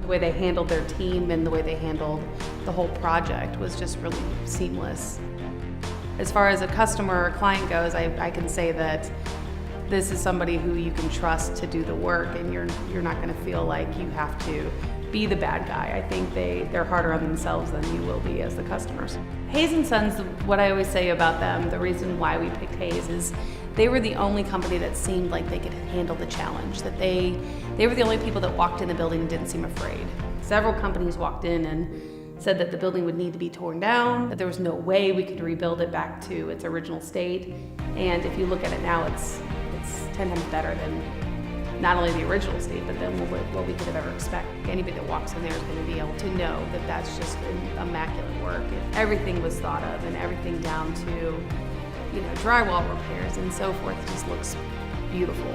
way they handled their team and the way they handled the whole project was just really seamless. As far as a customer or client goes, I can say that this is somebody who you can trust to do the work, and you're not going to feel like you have to be the bad guy. I think they're harder on themselves than you will be as the customers. Hayes & Sons, what I always say about them, the reason why we picked Hayes is they were the only company that seemed like they could handle the challenge, that they were the only people that walked in the building and didn't seem afraid. Several companies walked in and said that the building would need to be torn down, that there was no way we could rebuild it back to its original state. And if you look at it now, it's 10 times better than not only the original state, but then what we could have ever expected. Anybody that walks in there is going to be able to know that that's just immaculate work. Everything was thought of, and everything down to, drywall repairs and so forth just looks beautiful.